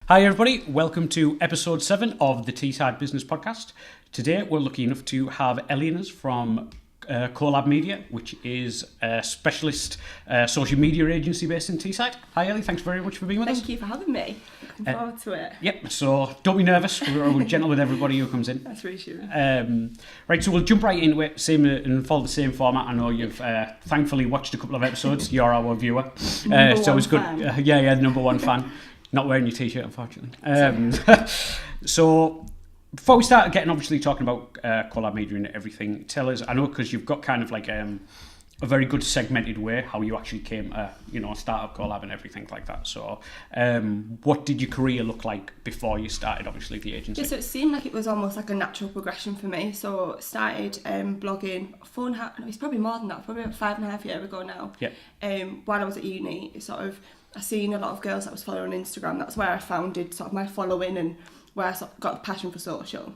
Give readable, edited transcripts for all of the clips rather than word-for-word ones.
Hi everybody, welcome to episode 7 of the Teesside Business Podcast. Today we're lucky enough to have Ellie Rees from Collab Media, which is a specialist social media agency based in Teesside. Hi Ellie, thanks very much for being with us. Thank you for having me. Looking forward to it. Yep, so don't be nervous, we're gentle with everybody who comes in. That's reassuring. Right, so we'll jump right into it, and follow the same format. I know you've thankfully watched a couple of episodes, you're our viewer, so it's good. Yeah, number one fan. Not wearing your t-shirt, unfortunately. So, before we start obviously talking about Collab Media and everything, tell us, I know because you've got kind of like a very good segmented way how you actually came to, start up Collab and everything like that. So, what did your career look like before you started, obviously, the agency? Yeah, so it seemed like it was almost like a natural progression for me. So, started blogging it's probably more than that, probably about 5.5 years ago now. Yeah. While I was at uni, I seen a lot of girls that I was following on Instagram. That's where I founded sort of my following and where I sort of got the passion for social.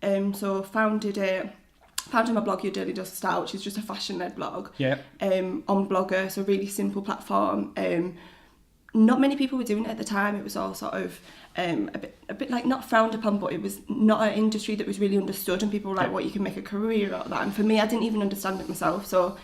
So founded my blog, Your Daily Dust Style, which is just a fashion-led blog. Yeah. On Blogger, so a really simple platform. Not many people were doing it at the time. It was all sort of a bit like not frowned upon, but it was not an industry that was really understood, and people were like, "What, you can make a career out of that?" And for me, I didn't even understand it myself. So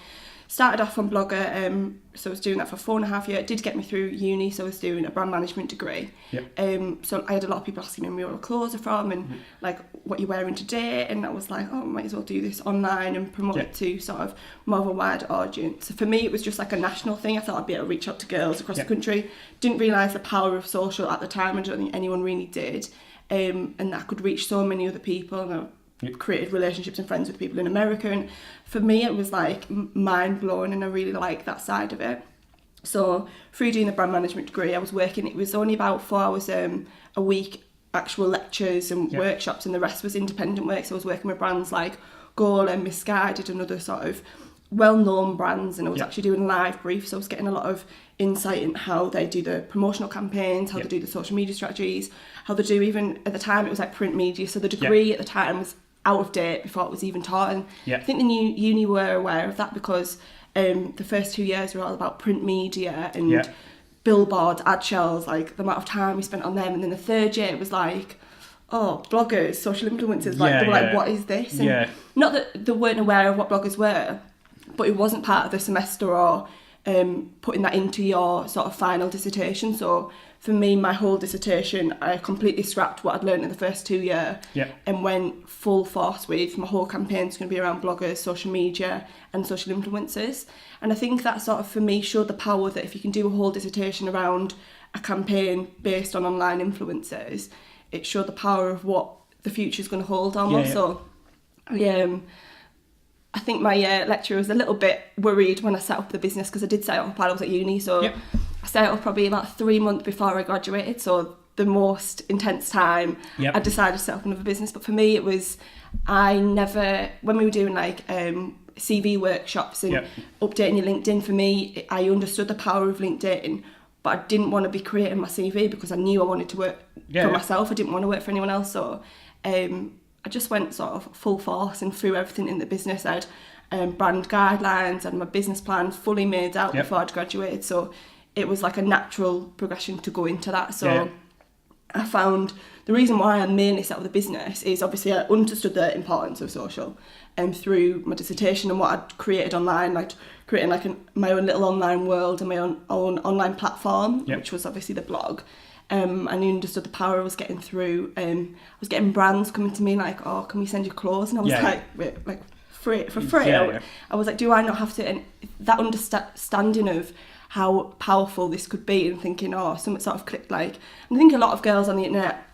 started off on Blogger, so I was doing that for 4.5 years. It did get me through uni, so I was doing a brand management degree. Yep. So I had a lot of people asking me where my clothes are from and like what you're wearing today, and I was like, oh, I might as well do this online and promote it to sort of more of a wide audience. So for me, it was just like a national thing. I thought I'd be able to reach out to girls across the country. Didn't realise the power of social at the time. I don't think anyone really did, and that I could reach so many other people. And created relationships and friends with people in America, and for me it was like mind-blowing, and I really liked that side of it. So through doing the brand management degree, I was working, it was only about 4 hours a week, actual lectures and workshops, and the rest was independent work. So I was working with brands like Goal and Misguided and other sort of well-known brands, and I was actually doing live briefs. So I was getting a lot of insight in how they do the promotional campaigns, how they do the social media strategies, how they do, even at the time it was like print media, so the degree at the time was out of date before it was even taught, and I think the new uni were aware of that, because the first 2 years were all about print media and billboards, ad shells, like the amount of time we spent on them, and then the third year it was like, oh, bloggers, social influencers, like they were like, what is this? And not that they weren't aware of what bloggers were, but it wasn't part of the semester or putting that into your sort of final dissertation. So for me, my whole dissertation, I completely scrapped what I'd learned in the first 2 years and went full force with my whole campaign's going to be around bloggers, social media and social influencers. And I think that sort of, for me, showed the power that if you can do a whole dissertation around a campaign based on online influencers, it showed the power of what the future's going to hold almost. So I think my lecturer was a little bit worried when I set up the business, because I did set it up while I was at uni. So I set it up probably about 3 months before I graduated. So the most intense time, I decided to set up another business. But for me, it was, when we were doing like CV workshops and updating your LinkedIn, for me, I understood the power of LinkedIn, but I didn't want to be creating my CV because I knew I wanted to work for myself. I didn't want to work for anyone else. So I just went sort of full force and threw everything in the business. I had brand guidelines and my business plan fully made out before I'd graduated. So it was like a natural progression to go into that. So I found the reason why I mainly set up the business is obviously I understood the importance of social, and through my dissertation and what I'd created online, like creating like my own little online world and my own online platform, which was obviously the blog. And I understood the power I was getting through. I was getting brands coming to me like, oh, can we send you clothes? And I was like, wait, like free. I was like, do I not have to? And that understanding of how powerful this could be, and thinking, oh, something sort of clicked. Like, and I think a lot of girls on the internet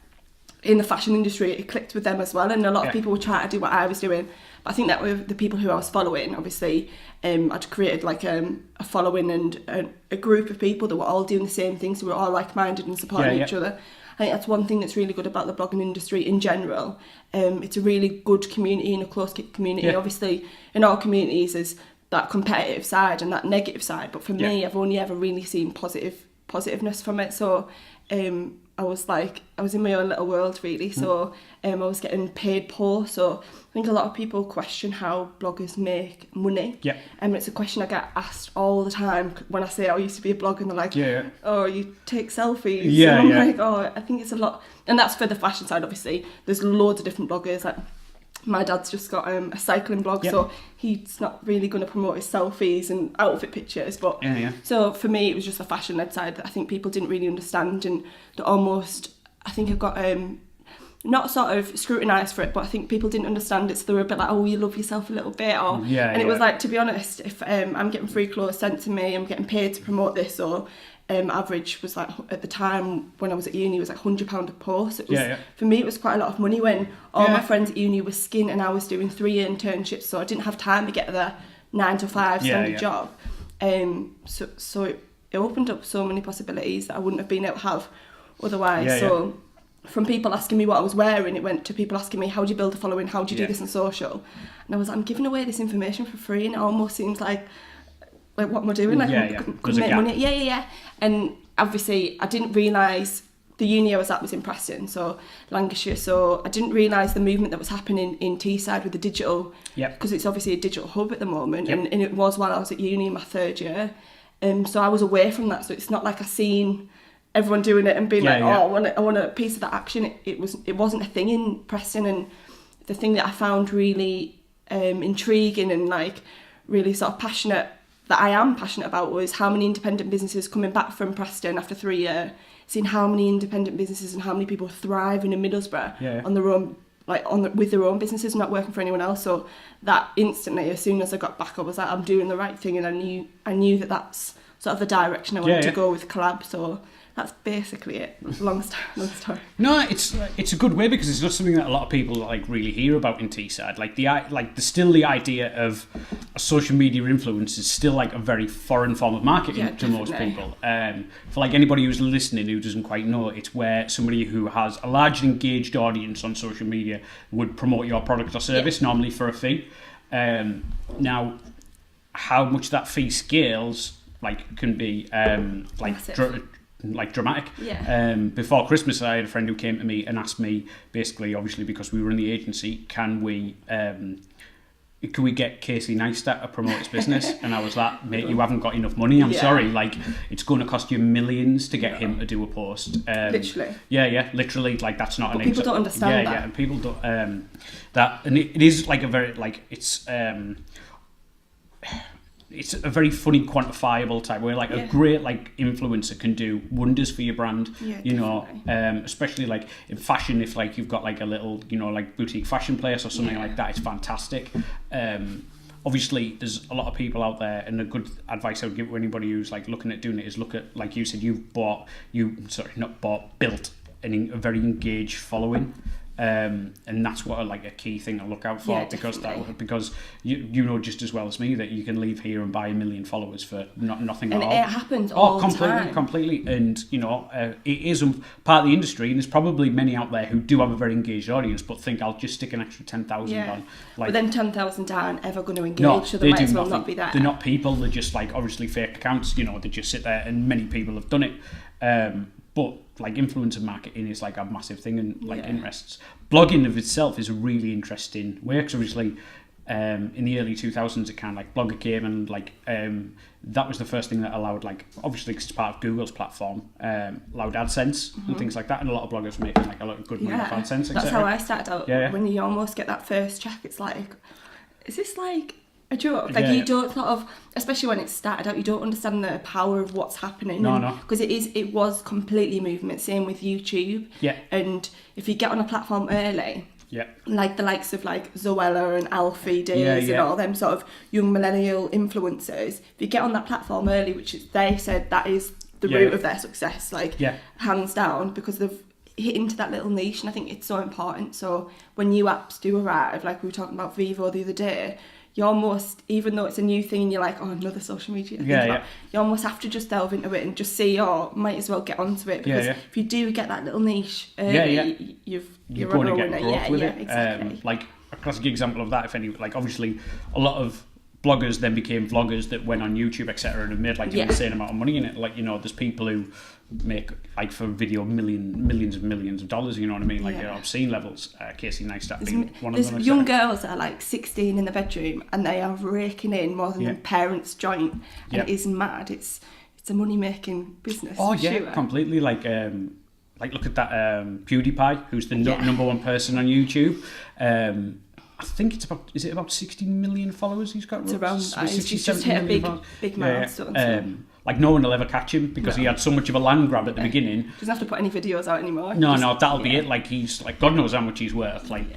in the fashion industry, it clicked with them as well, and a lot of people were trying to do what I was doing. But I think that with the people who I was following, obviously, I'd created like a following and a group of people that were all doing the same thing, so we were all like-minded and supporting each other. I think that's one thing that's really good about the blogging industry in general. It's a really good community and a close-knit community. Obviously, in all communities, there's that competitive side and that negative side, but for me, I've only ever really seen positiveness from it. So I was in my own little world really. So I was getting paid posts. So I think a lot of people question how bloggers make money. Yeah. And it's a question I get asked all the time when I say I used to be a blogger, and they're like, oh, you take selfies. Yeah, and I'm like, oh, I think it's a lot. And that's for the fashion side, obviously. There's loads of different bloggers. Like my dad's just got a cycling blog, so he's not really going to promote his selfies and outfit pictures. But so for me, it was just the fashion-led side that I think people didn't really understand, and that almost, I think I got not sort of scrutinised for it, but I think people didn't understand it, so they were a bit like, oh, you love yourself a little bit, or it was like, to be honest, if I'm getting free clothes sent to me, I'm getting paid to promote this, or average was like, at the time when I was at uni, was like £100 a post. It was for me, it was quite a lot of money when all my friends at uni were skint and I was doing 3 internships, so I didn't have time to get the 9 to 5 standard job. So it opened up so many possibilities that I wouldn't have been able to have otherwise. From people asking me what I was wearing, it went to people asking me, how do you build a following, how do you do this on social? And I was like, I'm giving away this information for free, and it almost seems like what am I doing? Could make money. And obviously I didn't realise the uni I was at was in Preston, so Lancashire, so I didn't realise the movement that was happening in Teesside with the digital, because it's obviously a digital hub at the moment, and it was while I was at uni in my 3rd year, so I was away from that, so it's not like I seen everyone doing it and being I want a piece of that action. It wasn't a thing in Preston, and the thing that I found really intriguing and like really sort of passionate, that I am passionate about, was how many independent businesses coming back from Preston after 3 years, seeing how many independent businesses and how many people thriving in Middlesbrough on their own, with their own businesses, not working for anyone else. So that instantly, as soon as I got back, I was like, I'm doing the right thing, and I knew that that's sort of the direction I wanted to go with Collab. So that's basically it. Long story. No, it's a good way, because it's not something that a lot of people like really hear about in Teesside. The idea of a social media influence is still like a very foreign form of marketing to most people. For like anybody who's listening who doesn't quite know, it's where somebody who has a large engaged audience on social media would promote your product or service, normally for a fee. Now, how much that fee scales can be dramatic. Before Christmas, I had a friend who came to me and asked me, basically, obviously because we were in the agency, can we get Casey Neistat to promote his business? And I was like, mate, you haven't got enough money, I'm sorry, it's going to cost you millions to get him to do a post. Literally that's not but people don't understand that. And people don't and it is like a very it's a very funny, quantifiable type where a great influencer can do wonders for your brand, especially in fashion. If you've got a little boutique fashion place or something like that, it's fantastic. Obviously there's a lot of people out there, and a good advice I would give to anybody who's looking at doing it is look at, like you said, built a very engaged following. And that's what a key thing to look out for, because you know just as well as me that you can leave here and buy 1 million followers for nothing at all. And it happens all the time. Completely. And it is part of the industry, and there's probably many out there who do have a very engaged audience, but think I'll just stick an extra 10,000 on. But then 10,000 aren't ever going to engage, so they might as well not be there. They're not people. They're just obviously fake accounts. They just sit there, and many people have done it. But influencer marketing is a massive thing, and interests. Blogging of itself is a really interesting way, because obviously in the early 2000s it kind of Blogger came, and that was the first thing that allowed obviously because it's part of Google's platform, allowed AdSense and things like that, and a lot of bloggers making a lot of good money off AdSense. That's how I started out. When you almost get that first check, it's is this a joke? You don't sort of, especially when it started out, you don't understand the power of what's happening. No. Because it was completely movement. Same with YouTube. Yeah. And if you get on a platform early, yeah, the likes of Zoella and Alfie Days and all them sort of young millennial influencers, if you get on that platform early, which they said that is the root of their success, hands down, because they've hit into that little niche, and I think it's so important. So when new apps do arrive, like we were talking about Vivo the other day, you almost, even though it's a new thing and you're like, oh, another social media, you almost have to just delve into it and just see, might as well get onto it, because if you do get that little niche, you're going to get growth with it. Exactly. A classic example of that, if any, obviously a lot of bloggers then became vloggers that went on YouTube, etc., and have made like an insane amount of money in it. Like, there's people who make, like, for video millions and millions of dollars, you know what I mean? Like, obscene levels. Casey Neistat being one of them. There's young girls that are like 16 in the bedroom and they are raking in more than their parents' joint, and it is mad. It's a money making business. Oh yeah, sure. Completely. Like look at that PewDiePie, who's the number one person on YouTube. I think it's about 60 million followers he's got? It's around that. He's just hit a big milestone. Like, no one will ever catch him because he had so much of a land grab at the beginning. Doesn't have to put any videos out anymore. No, that'll be it. Like, he's, like, God knows how much he's worth, like,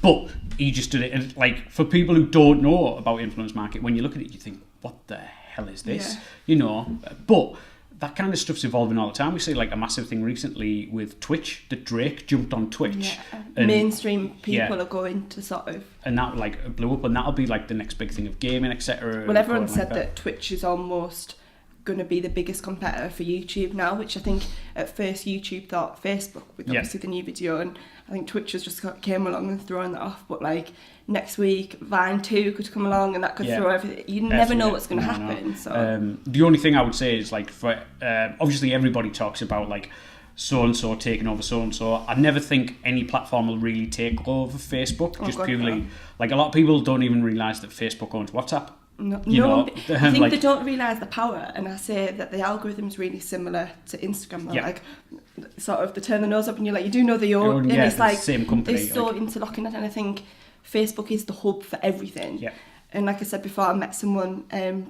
but he just did it. And, like, for people who don't know about influence market, when you look at it, you think, what the hell is this? But that kind of stuff's evolving all the time. We see, like, a massive thing recently with Twitch, that Drake jumped on Twitch. Yeah. And mainstream people are going to sort of... And that, like, blew up, and that'll be, like, the next big thing of gaming, etc. Well, everyone said that Twitch is almost going to be the biggest competitor for YouTube now, which I think at first YouTube thought Facebook, with obviously the new video, and I think Twitch has just came along and thrown that off. But, like, next week Vine 2 could come along and that could throw everything. You never know what's going to happen. So the only thing I would say is, like, for obviously everybody talks about, like, so-and-so taking over so-and-so. I never think any platform will really take over Facebook, purely... Like, a lot of people don't even realise that Facebook owns WhatsApp. I think like, they don't realise the power, and I say that the algorithm's really similar to Instagram. Like, sort of, they turn the nose up and you're like, you do know they own, and it's like, same company, it's so interlocking, and I think Facebook is the hub for everything. Yeah. And like I said before, I met someone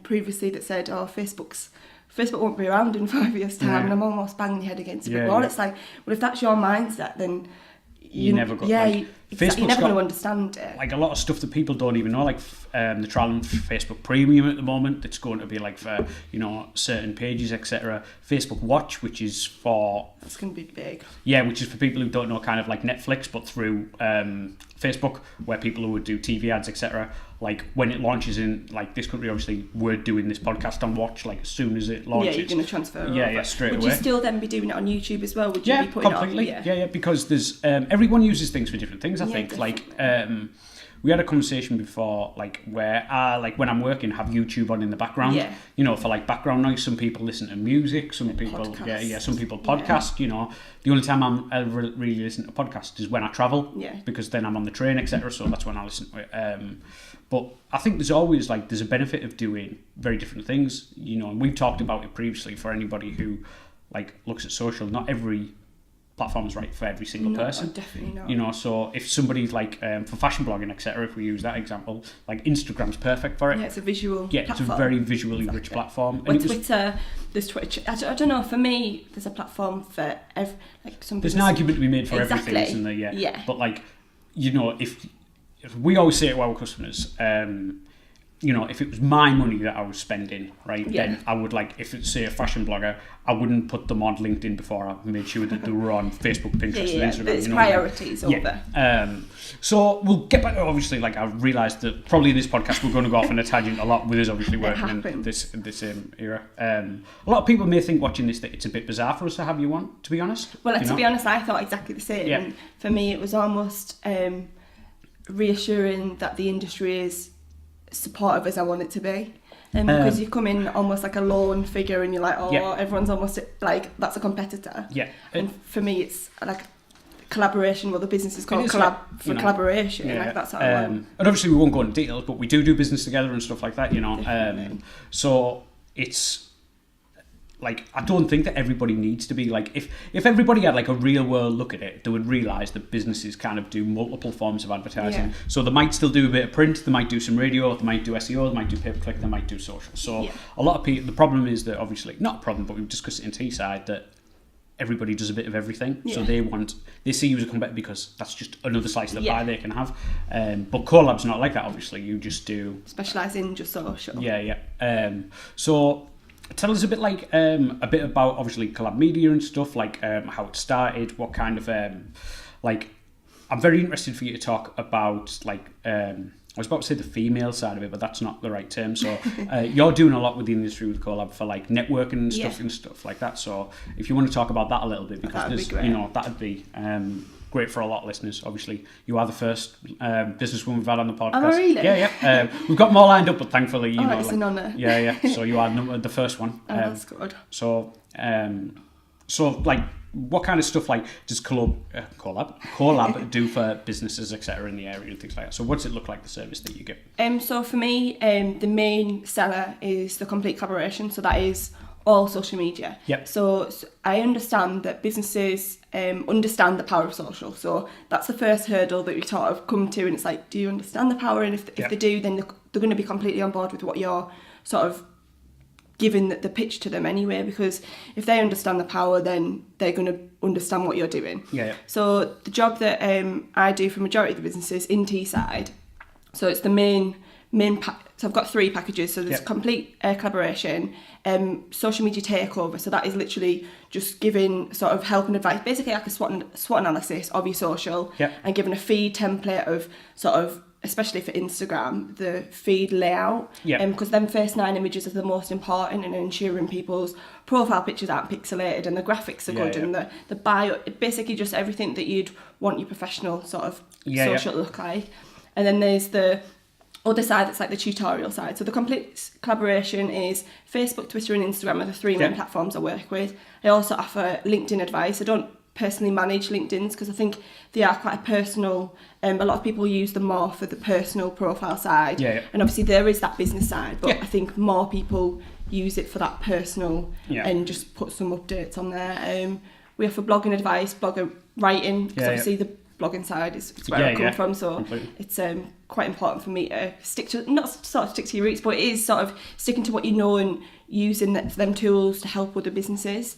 previously that said, Facebook won't be around in 5 years' time, and I'm almost banging my head against a brick wall. It's like, well, if that's your mindset, then you never got. You're never going to understand it. Like, a lot of stuff that people don't even know, like the trial Facebook Premium at the moment, it's going to be like for, certain pages, etc. Facebook Watch, which is for... It's going to be big. Yeah, which is for people who don't know, kind of like Netflix, but through Facebook, where people who would do TV ads, etc. Like, when it launches in, like, this country, obviously, we're doing this podcast on Watch, like, as soon as it launches. Yeah, you're going to transfer over. Yeah, straight away. Would you still then be doing it on YouTube as well? Would you be putting completely. it on? Yeah, because there's... everyone uses things for different things, I think. Definitely. Like, we had a conversation before, like, where I, like, when I'm working, have YouTube on in the background. Yeah. For, like, background noise. Some people listen to music. Some people... Podcasts. Some people podcast, The only time I'm ever really listen to podcasts is when I travel. Yeah. Because then I'm on the train, etc. So that's when I listen to it. But I think there's always, like, there's a benefit of doing very different things, and we've talked about it previously for anybody who, like, looks at social. Not every platform is right for every single person. Definitely not. So if somebody's, like, for fashion blogging, etc., if we use that example, like, Instagram's perfect for it. Yeah, it's a visual platform. It's a very visually rich platform. With Twitter, there's Twitch. I don't know, for me, there's a platform for some... There's an argument to be made for everything, isn't there? Yeah. But, like, if we always say to our customers, if it was my money that I was spending, right, then I would, like, if it's, say, a fashion blogger, I wouldn't put them on LinkedIn before I made sure that they were on Facebook, Pinterest, and Instagram. There's priorities over. So we'll get back. Obviously, like, I've realised that probably in this podcast we're going to go off on a tangent a lot with us obviously working in this era. A lot of people may think watching this that it's a bit bizarre for us to have you on, to be honest. Well, to be honest, I thought exactly the same. Yeah. And for me, it was almost reassuring that the industry is supportive as I want it to be, because you come in almost like a lone figure and you're like, everyone's almost like, that's a competitor. And for me, it's like collaboration. Well, the business is called collaboration. Like, that's how I want. And obviously we won't go into details, but we do business together and stuff like that, so it's like, I don't think that everybody needs to be, like, if everybody had, like, a real world look at it, they would realise that businesses kind of do multiple forms of advertising. So they might still do a bit of print, they might do some radio, they might do SEO, they might do pay-per-click, they might do social. So a lot of people, the problem is that, obviously, not a problem, but we've discussed it in Teesside, that everybody does a bit of everything. So they see you as a competitor because that's just another slice of the pie they can have. But Collab's not like that, obviously. You just do... Specialise in just social. So... Tell us a bit about obviously Collab Media and stuff, like how it started, what kind of I'm very interested for you to talk about, like, I was about to say the female side of it, but that's not the right term. So you're doing a lot with the industry with Collab for, like, networking and stuff like that. So if you want to talk about that a little bit, because that'd be great for a lot of listeners. Obviously, you are the first businesswoman we've had on the podcast. Oh, really? Yeah. We've got more lined up, but thankfully, you know, it's an honour. Yeah. So you are the first one. That's good. So like, what kind of stuff like does Collab do for businesses, etc., in the area and things like that? So what does it look like, the service that you get? So for me, the main seller is the complete collaboration. So that is all social media. Yep. So I understand that businesses understand the power of social. So that's the first hurdle that we sort of come to, and it's like, do you understand the power? And if they do, then they're going to be completely on board with what you're sort of giving the pitch to them anyway, because if they understand the power, then they're going to understand what you're doing. Yeah. So the job that I do for majority of the businesses in Teesside, so it's the main so I've got 3 packages. So there's complete collaboration, social media takeover. So that is literally just giving sort of help and advice, basically like a SWOT analysis of your social, and giving a feed template of sort of, especially for Instagram, the feed layout, because them first 9 images are the most important, and ensuring people's profile pictures aren't pixelated and the graphics are good, and the bio, basically just everything that you'd want your professional sort of social to look like. And then there's the other side that's like the tutorial side. So the complete collaboration is Facebook, Twitter and Instagram are the 3 main platforms I work with. I also offer LinkedIn advice. I don't personally manage LinkedIn's because I think they are quite a personal, a lot of people use them more for the personal profile side, and obviously there is that business side, but I think more people use it for that personal and just put some updates on there. We offer blogging advice, blogger writing, because obviously the blogging side is where I come from, so completely. It's quite important for me to stick to your roots, but it is sort of sticking to what you know and using them tools to help other businesses.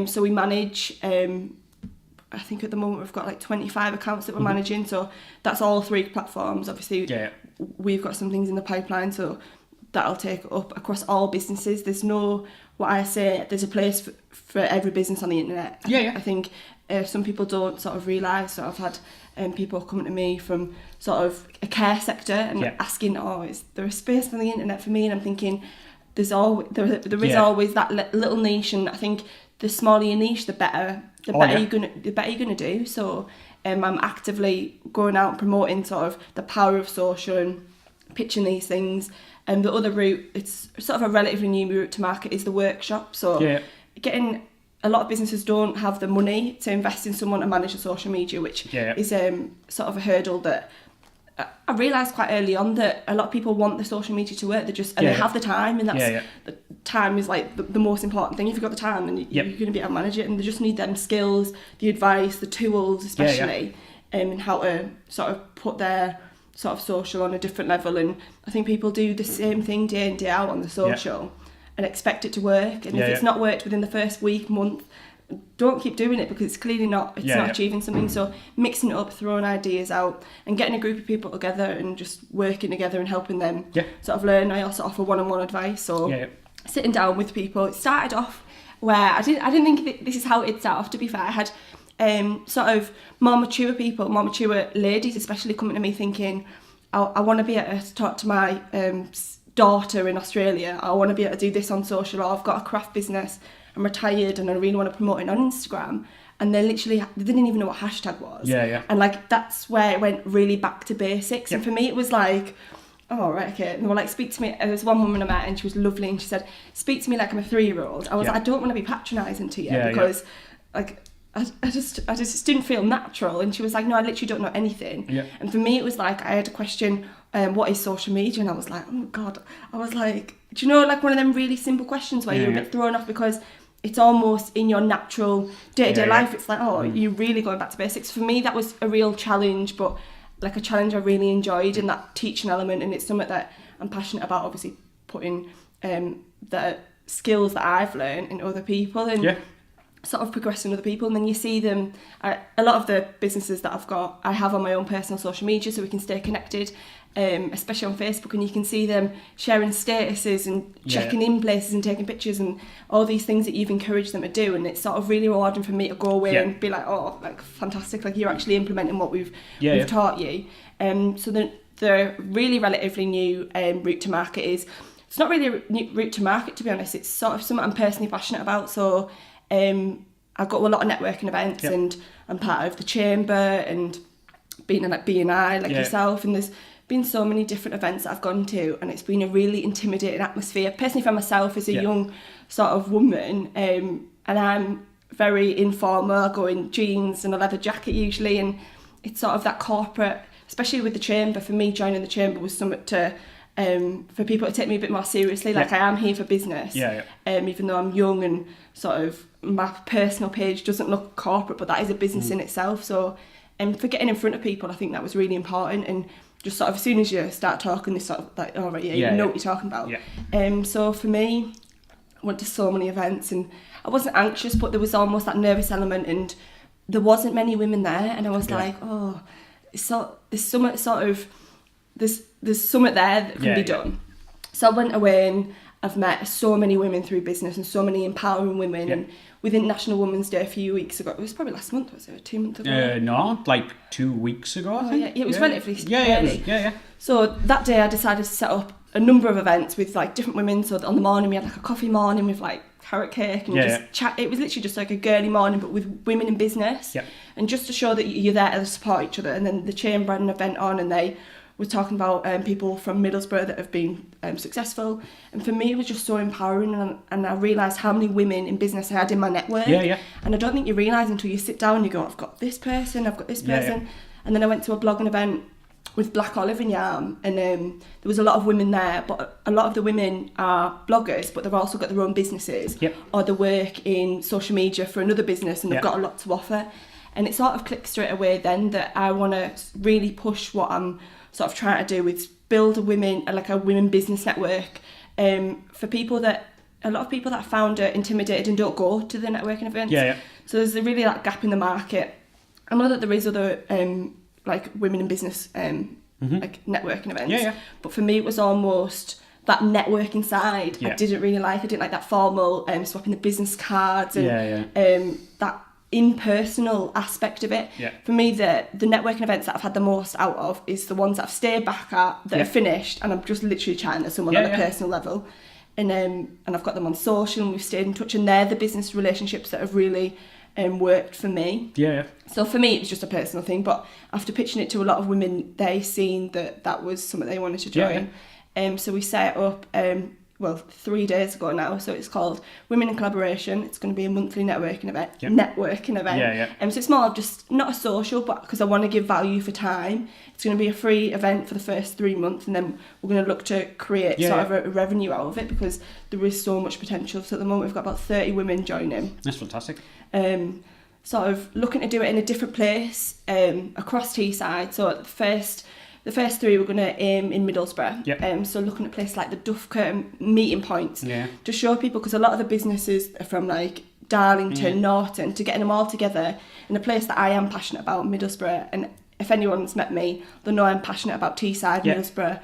So we manage, I think at the moment we've got like 25 accounts that we're managing, so that's all 3 platforms. Obviously we've got some things in the pipeline, so that'll take up across all businesses. There's a place for every business on the internet. I think some people don't sort of realise. So I've had people coming to me from sort of a care sector and asking, is there a space on the internet for me? And I'm thinking there is always that little niche, and I think the smaller your niche, the better you're gonna do. So I'm actively going out and promoting sort of the power of social and pitching these things. And the other route, it's sort of a relatively new route to market, is the workshop. So a lot of businesses don't have the money to invest in someone to manage the social media, which is sort of a hurdle that I realised quite early on, that a lot of people want the social media to work. They have the time, and that's the time is like the most important thing. If you've got the time, then you're going to be able to manage it, and they just need them skills, the advice, the tools, especially, and how to sort of put their sort of social on a different level. And I think people do the same thing day in, day out on the social and expect it to work, and if it's not worked within the first week, month, don't keep doing it, because it's clearly not achieving something. So mixing it up, throwing ideas out and getting a group of people together and just working together and helping them sort of learn. I also offer one-on-one advice, so sitting down with people. It started off where I didn't think this is how it'd start off, to be fair. I had sort of more mature ladies especially coming to me thinking, I want to be able to talk to my daughter in Australia, I want to be able to do this on social, or I've got a craft business, I'm retired and I really want to promote it on Instagram. And they didn't even know what hashtag was. And like, that's where it went really back to basics. And for me it was like, oh right, okay. And they were like, speak to me. There was one woman I met and she was lovely, and she said, speak to me like I'm a 3-year-old. I was like, I don't want to be patronising to you, because like I just didn't feel natural. And she was like, no, I literally don't know anything. And for me it was like, I had a question, what is social media? And I was like, oh my god. I was like, do you know, like one of them really simple questions where you're a bit thrown off, because it's almost in your natural day-to-day life. It's like, you're really going back to basics. For me that was a real challenge, but like a challenge I really enjoyed, in that teaching element, and it's something that I'm passionate about, obviously putting the skills that I've learned in other people, and sort of progressing other people. And then you see them, a lot of the businesses that I have on my own personal social media, so we can stay connected, especially on Facebook, and you can see them sharing statuses and checking in places and taking pictures and all these things that you've encouraged them to do. And it's sort of really rewarding for me to go away and be like, oh, like fantastic, like you're actually implementing what we've taught you. So the really relatively new route to market is, it's not really a new route to market, to be honest, it's sort of something I'm personally passionate about. So I go to a lot of networking events, and I'm part of the chamber and being in like B&I like yourself, and there's been so many different events that I've gone to, and it's been a really intimidating atmosphere. Personally, for myself as a young sort of woman, and I'm very informal. I go in jeans and a leather jacket usually, and it's sort of that corporate, especially with the chamber. For me, joining the chamber was something to for people to take me a bit more seriously. Like I am here for business, even though I'm young and sort of my personal page doesn't look corporate, but that is a business in itself. So for getting in front of people, I think that was really important. And just sort of as soon as you start talking, this sort of like, all right, you know what you're talking about. So for me, I went to so many events, and I wasn't anxious, but there was almost that nervous element, and there wasn't many women there, and I was like, oh, there's something there that can be done. So I went away, and I've met so many women through business and so many empowering women. And within National Women's Day a few weeks ago, it was probably last month, was it? 2 months ago? No, like 2 weeks ago, I think. It was relatively early. So that day I decided to set up a number of events with like different women. So on the morning we had like a coffee morning with like carrot cake and just chat. It was literally just like a girly morning, but with women in business. And just to show that you're there to support each other. And then the chamber had an event on, and they were talking about people from Middlesbrough that have been successful. And for me, it was just so empowering, and I realised how many women in business I had in my network. And I don't think you realise until you sit down and you go, I've got this person, I've got this person. And then I went to a blogging event with Black Olive in Yarm, and there was a lot of women there, but a lot of the women are bloggers, but they've also got their own businesses, or they work in social media for another business, and they've got a lot to offer. And it sort of clicked straight away then that I want to really push what I'm sort of trying to do with build a women business network for people that, a lot of people that I found are intimidated and don't go to the networking events. So there's really that gap in the market. I know that there is other like women in business like networking events, but for me it was almost that networking side I didn't really like. I didn't like that formal swapping the business cards and that impersonal aspect of it. For me, the networking events that I've had the most out of is the ones that I've stayed back at, that are finished, and I'm just literally chatting to someone on a personal level, and I've got them on social, and we've stayed in touch, and they're the business relationships that have really worked for me. So for me, it was just a personal thing, but after pitching it to a lot of women, they seen that was something they wanted to join. So we set up 3 days ago now, so it's called Women in Collaboration. It's going to be a monthly networking event. So it's more of just not a social, but because I want to give value for time. It's going to be a free event for the first 3 months, and then we're going to look to create sort of a revenue out of it, because there is so much potential. So at the moment we've got about 30 women joining. That's fantastic. Sort of looking to do it in a different place across Teesside. So at the first 3 we're going to aim in Middlesbrough. So looking at places like the Duffer meeting points to show people, because a lot of the businesses are from like Darlington, Norton, to getting them all together in a place that I am passionate about, Middlesbrough. And if anyone's met me, they'll know I'm passionate about Teesside, Middlesbrough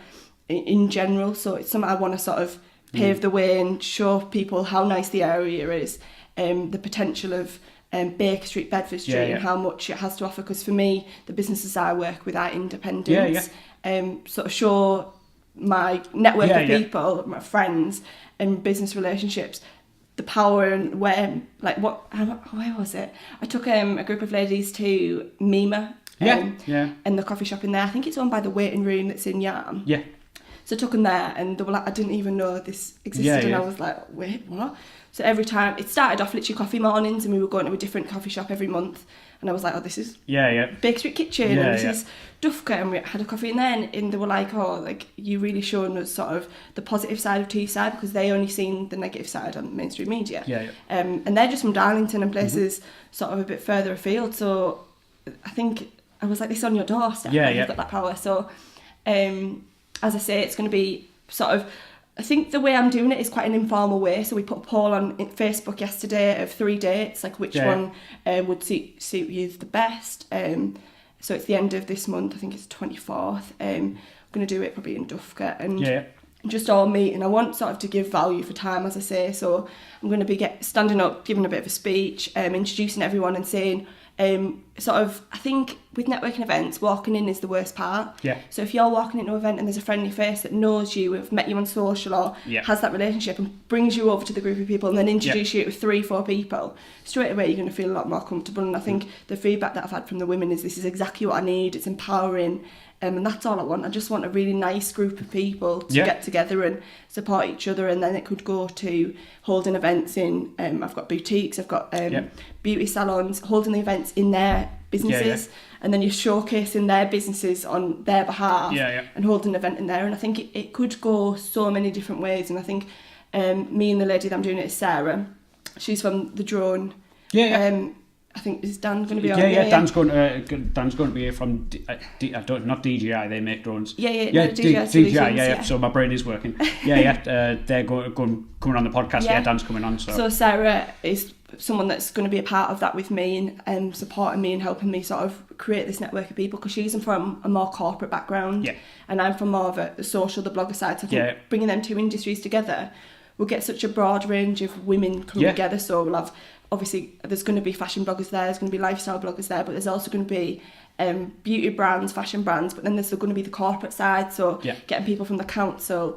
in general. So it's something I want to sort of pave the way and show people how nice the area is, the potential of Baker Street, Bedford Street, and how much it has to offer. Because for me, the businesses I work with are independents. Sort of show my network of people, my friends and business relationships, the power, and where was it? I took a group of ladies to Mima, and the coffee shop in there. I think it's owned by the Waiting Room that's in Yarm. So I took them there, and they were like, I didn't even know this existed, and I was like, wait, what? So every time, it started off literally coffee mornings, and we were going to a different coffee shop every month, and I was like, oh, this is Baker Street Kitchen, and this is Duffer, and we had a coffee in there, and they were like, oh, like, you really showing us sort of the positive side of Teesside, because they only seen the negative side on mainstream media. And they're just from Darlington and places sort of a bit further afield, so I think, I was like, this is on your doorstep, you've got that power. So, as I say, it's going to be sort of, I think the way I'm doing it is quite an informal way. So we put a poll on Facebook yesterday of 3 dates, like which one would suit you the best. So it's the end of this month, I think it's 24th. I'm going to do it probably in Duffer, and just all meet. And I want sort of to give value for time, as I say. So I'm going to be standing up, giving a bit of a speech, introducing everyone and saying, sort of, I think with networking events, walking in is the worst part. Yeah. So if you're walking into an event and there's a friendly face that knows you, have met you on social or has that relationship and brings you over to the group of people and then introduce you to 3-4 people, straight away you're going to feel a lot more comfortable. And I think the feedback that I've had from the women is this is exactly what I need. It's empowering. And that's all I want. I just want a really nice group of people to get together and support each other. And then it could go to holding events in, I've got boutiques, I've got beauty salons, holding the events in their businesses. And then you're showcasing their businesses on their behalf and holding an event in there. And I think it could go so many different ways. And I think me and the lady that I'm doing it is Sarah. She's from the Drone. I think is Dan going to be on? Dan's going to be here from not DJI. They make drones. DJI. So my brain is working. They're coming on the podcast. Dan's coming on. So Sarah is someone that's going to be a part of that with me and supporting me and helping me sort of create this network of people, because she's from a more corporate background and I'm from more of the social, the blogger side. So I think bringing them two industries together, we'll get such a broad range of women coming together. So we'll have, obviously, there's going to be fashion bloggers there, there's going to be lifestyle bloggers there, but there's also going to be beauty brands, fashion brands, but then there's still going to be the corporate side, so getting people from the council,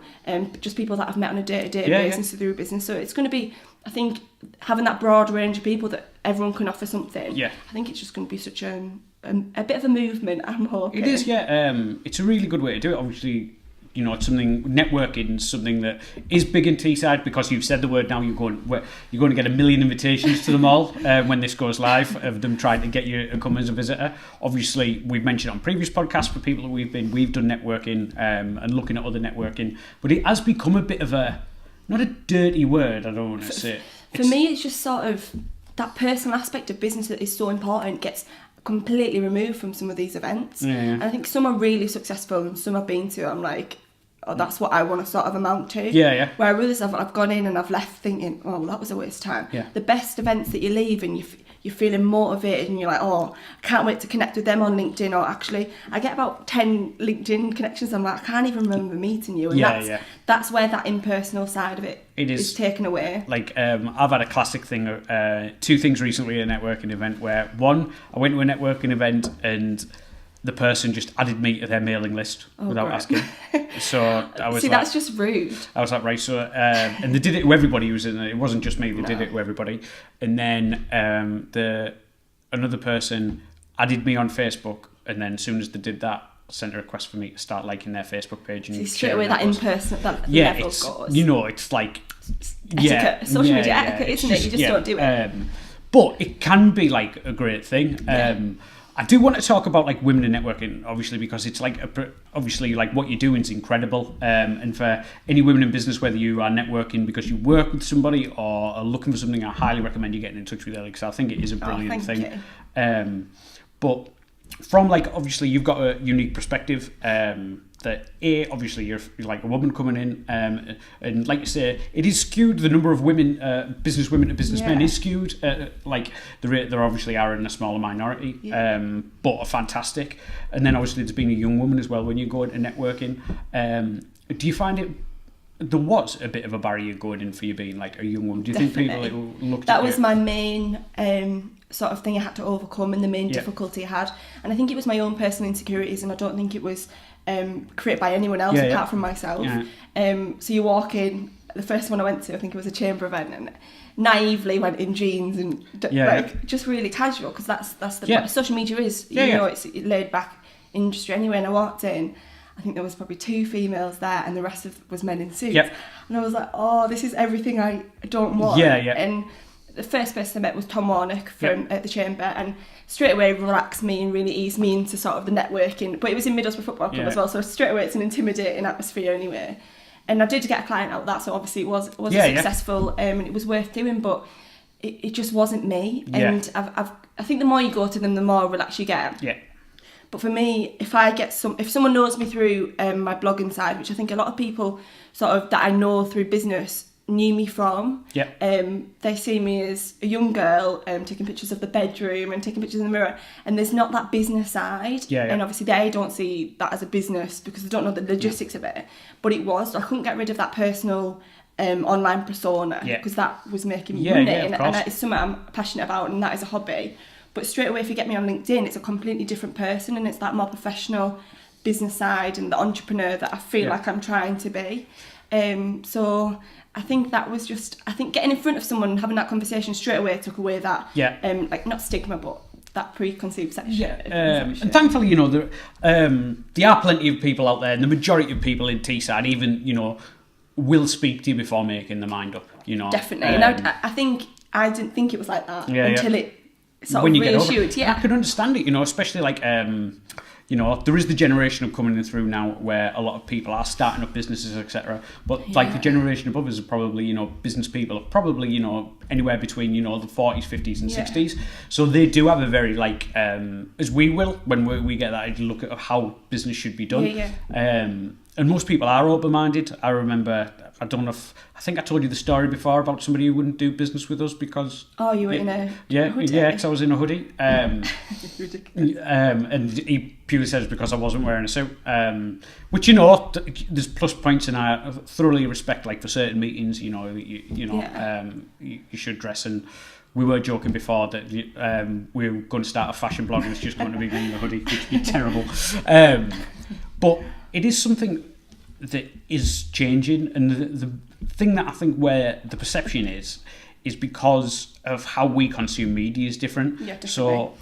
just people that I've met on a day-to-day basis through business. So it's going to be, I think, having that broad range of people that everyone can offer something. I think it's just going to be such a bit of a movement, I'm hoping. It is, it's a really good way to do it. Obviously, you know, it's something, networking is something that is big in Teesside, because you've said the word now, you're going to get 1 million invitations to them all when this goes live, of them trying to get you to come as a visitor. Obviously, we've mentioned on previous podcasts for people that we've done networking and looking at other networking, but it has become a bit of not a dirty word, I don't want to say. For me, it's just sort of that personal aspect of business that is so important gets completely removed from some of these events. And I think some are really successful and some I've been to, I'm like, oh, that's what I want to sort of amount to. Where others I've gone in and I've left thinking, oh, well, that was a waste of time. The best events that you leave and you're feeling motivated and you're like, oh, I can't wait to connect with them on LinkedIn. Or actually, I get about 10 LinkedIn connections. I'm like, I can't even remember meeting you. And that's where that impersonal side of it is taken away. Like, I've had a classic thing, 2 things recently at a networking event, where one, I went to a networking event and the person just added me to their mailing list without asking. So I was that's just rude. I was like, right, so and they did it to everybody who was in it. It wasn't just me, they did it to everybody. And then another person added me on Facebook, and then as soon as they did that, sent a request for me to start liking their Facebook page. And straight away that in-person, that level goes. You know, it's like etiquette, social media etiquette, isn't it? You just don't do it. But it can be like a great thing. I do want to talk about like women in networking, obviously, because it's like obviously like what you're doing is incredible. And for any women in business, whether you are networking because you work with somebody or are looking for something, I highly recommend you getting in touch with Ellie, because I think it is a brilliant thing. But from like, obviously you've got a unique perspective, that obviously you're like a woman coming in, and like you say, it is skewed. The number of women, business women to businessmen is skewed. Like the rate there obviously are in a smaller minority, but are fantastic. And then obviously there's been a young woman as well when you go into networking. Do you find there was a bit of a barrier going in for you being like a young woman? Do you think people looked at that was my main sort of thing I had to overcome, and the main difficulty I had, and I think it was my own personal insecurities, and I don't think it was created by anyone else apart from myself. So you walk in, the first one I went to, I think it was a chamber event, and naively went in jeans and just really casual, because that's the social media is, you know, it's a laid back industry anyway. And I walked in, I think there was probably 2 females there and the rest was men in suits, and I was like, oh, this is everything I don't want. And the first person I met was Tom Warnock from the Chamber, and straight away relaxed me and really eased me into sort of the networking. But it was in Middlesbrough Football Club as well, so straight away it's an intimidating atmosphere anyway. And I did get a client out of that, so obviously it was successful, and it was worth doing, but it just wasn't me. And I think the more you go to them, the more relaxed you get. But for me, if someone knows me through my blogging side, which I think a lot of people sort of that I know through business knew me from, they see me as a young girl taking pictures of the bedroom and taking pictures in the mirror, and there's not that business side, and obviously they don't see that as a business because they don't know the logistics of it, but it was. So I couldn't get rid of that personal online persona, because that was making me money, and it's something I'm passionate about, and that is a hobby. But straight away, if you get me on LinkedIn, it's a completely different person, and it's that more professional business side and the entrepreneur that I feel like I'm trying to be. So I think that was just, I think getting in front of someone and having that conversation straight away took away that, like not stigma, but that preconceived section. And thankfully, you know, there are plenty of people out there, and the majority of people in Teesside even, you know, will speak to you before making their mind up, you know. Definitely. And I think I didn't think it was like that until it sort when of you reassured. I could understand it, you know, especially like, you know, there is the generation of coming through now where a lot of people are starting up businesses, etc. But like the generation above us are probably, you know, business people are probably, you know, anywhere between, you know, the 40s, 50s and 60s. So they do have a very like, as we will, when we get that look at how business should be done. And most people are open-minded. I remember, I don't know if, I think I told you the story before about somebody who wouldn't do business with us because... Oh, you were in a hoodie? Yeah, because I was in a hoodie. Ridiculous. And he purely said it's because I wasn't wearing a suit. Which, you know, there's plus points, and I thoroughly respect, like, for certain meetings, you know, you should dress. And we were joking before that we were going to start a fashion blog and it's just going to be me in a hoodie, which would be terrible. But it is something that is changing, and the thing that I think where the perception is because of how we consume media is different. Yeah, definitely. So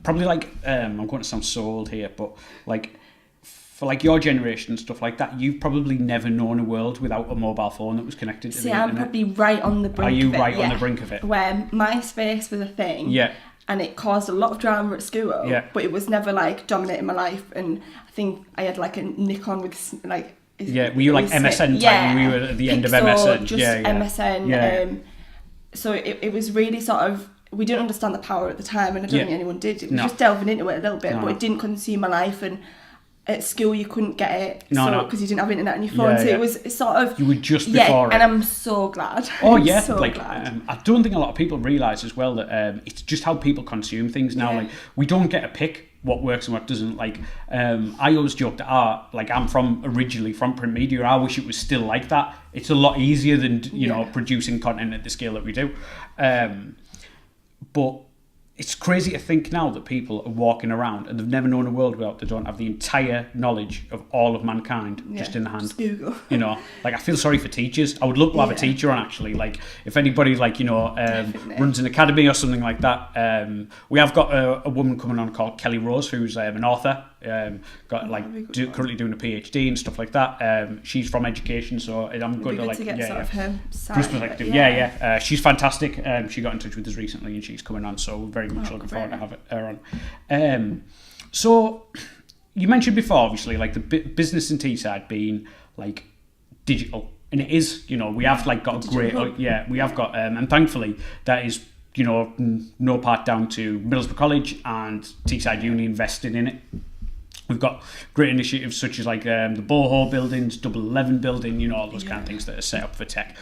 probably like I'm going to sound so old here, but like for like your generation and stuff like that, you've probably never known a world without a mobile phone that was connected to the internet. I'm probably right on the brink of it. Are you right on the brink of it? Where MySpace was a thing. Yeah. And it caused a lot of drama at school, but it was never like dominating my life. And I think I had like a Nikon with like... were you like MSN type when we were at the end of MSN? Just MSN. So it was really sort of... We didn't understand the power at the time, and I don't think anyone did. It was just delving into it a little bit, but it didn't consume my life. And at school you couldn't get it because you didn't have internet on your phone, so it was sort of... You were just before it. And I'm so glad. Oh yeah, so like glad. I don't think a lot of people realise as well that it's just how people consume things now. Like we don't get to pick what works and what doesn't. Like I always joke that I'm originally from print media. I wish it was still like that. It's a lot easier than you know producing content at the scale that we do. But it's crazy to think now that people are walking around and they've never known a world without they don't have the entire knowledge of all of mankind just in the hand. Just Google. You know, like I feel sorry for teachers. I would love to have a teacher on actually. Like if anybody like, you know, runs an academy or something like that. We have got a woman coming on called Ellie Rees, who's an author. Got like currently doing a PhD and stuff like that. She's from education, so I'm good to like get sort of her side perspective. She's fantastic. She got in touch with us recently and she's coming on, so we're very much looking forward to have her on. So you mentioned before, obviously, like the business in Teesside being like digital, and it is. You know, we have like got a great we have got, and thankfully that is. You know, no part down to Middlesbrough College and Teesside Uni investing in it. We've got great initiatives such as like the Boho buildings, Double 11 building, you know, all those kind of things that are set up for tech.